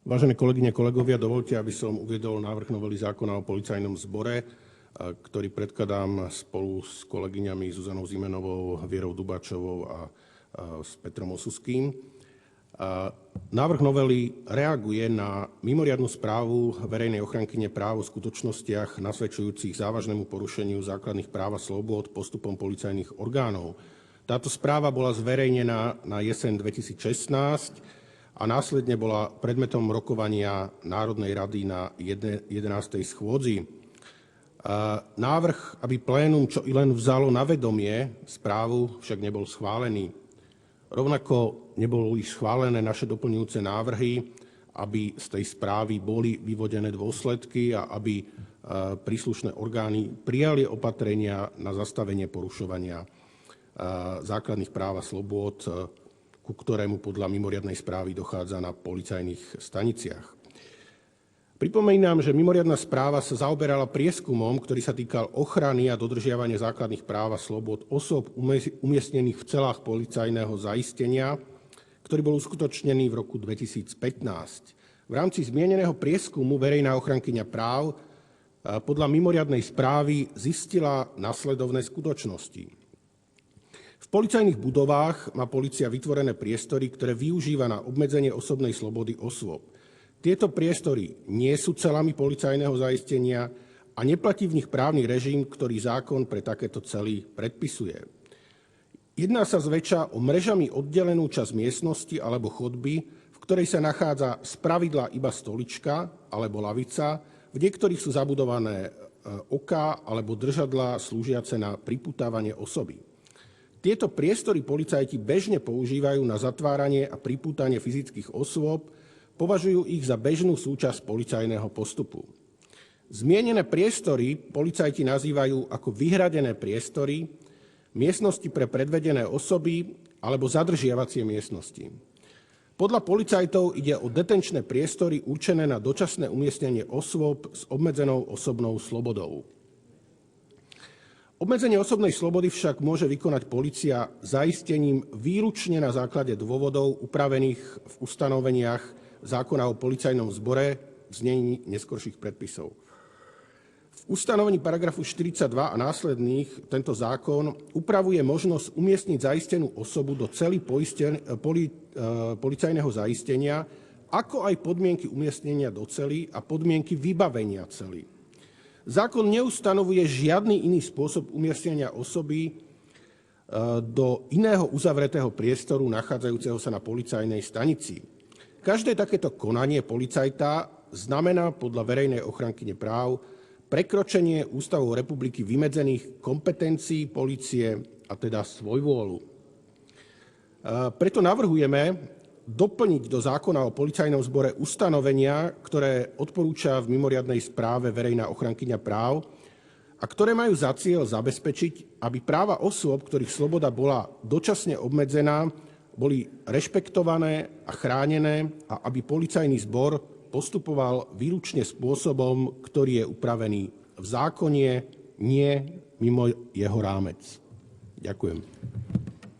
Vážené kolegyne, kolegovia, dovolte, aby som uviedol návrh novely zákona o policajnom zbore, ktorý predkladám spolu s kolegyňami Zuzanou Zimenovou, Vierou Dubáčovou a s Petrom Osuským. Návrh novely reaguje na mimoriadnu správu verejnej ochrankyne práv o skutočnostiach nasvedčujúcich závažnému porušeniu základných práv a slobôd postupom policajných orgánov. Táto správa bola zverejnená na jeseň 2016 a následne bola predmetom rokovania Národnej rady na 11. schôdzi. Návrh, aby plénum čo i len vzalo na vedomie správu, však nebol schválený. Rovnako neboli schválené naše doplňujúce návrhy, aby z tej správy boli vyvodené dôsledky a aby príslušné orgány prijali opatrenia na zastavenie porušovania základných práv a slobôd, ku ktorému podľa mimoriadnej správy dochádza na policajných staniciach. Pripomínam, že mimoriadna správa sa zaoberala prieskumom, ktorý sa týkal ochrany a dodržiavania základných práv a slobôd osôb umiestnených v celách policajného zaistenia, ktorý bol uskutočnený v roku 2015. V rámci zmieneného prieskumu verejná ochrankyňa práv podľa mimoriadnej správy zistila nasledovné skutočnosti. V policajných budovách má polícia vytvorené priestory, ktoré využíva na obmedzenie osobnej slobody osôb. Tieto priestory nie sú celami policajného zaistenia a neplatí v nich právny režim, ktorý zákon pre takéto cely predpisuje. Jedná sa zväčša o mrežami oddelenú časť miestnosti alebo chodby, v ktorej sa nachádza spravidla iba stolička alebo lavica, v niektorých sú zabudované oká alebo držadlá slúžiace na pripútavanie osoby. Tieto priestory policajti bežne používajú na zatváranie a pripútanie fyzických osôb, považujú ich za bežnú súčasť policajného postupu. Zmienené priestory policajti nazývajú ako vyhradené priestory, miestnosti pre predvedené osoby alebo zadržiavacie miestnosti. Podľa policajtov ide o detenčné priestory určené na dočasné umiestnenie osôb s obmedzenou osobnou slobodou. Obmedzenie osobnej slobody však môže vykonať polícia zaistením výlučne na základe dôvodov upravených v ustanoveniach zákona o policajnom zbore v znení neskorších predpisov. V ustanovení paragrafu 42 a následných tento zákon upravuje možnosť umiestniť zaistenú osobu do cely policajného zaistenia, ako aj podmienky umiestnenia do cely a podmienky vybavenia cely. Zákon neustanovuje žiadny iný spôsob umiestnenia osoby do iného uzavretého priestoru nachádzajúceho sa na policajnej stanici. Každé takéto konanie policajta znamená podľa verejnej ochrankyne práv prekročenie Ústavou republiky vymedzených kompetencií polície, a teda svojvôľu. Preto navrhujeme doplniť do zákona o policajnom zbore ustanovenia, ktoré odporúča v mimoriadnej správe verejná ochrankyňa práv a ktoré majú za cieľ zabezpečiť, aby práva osôb, ktorých sloboda bola dočasne obmedzená, boli rešpektované a chránené a aby policajný zbor postupoval výlučne spôsobom, ktorý je upravený v zákone, nie mimo jeho rámec. Ďakujem.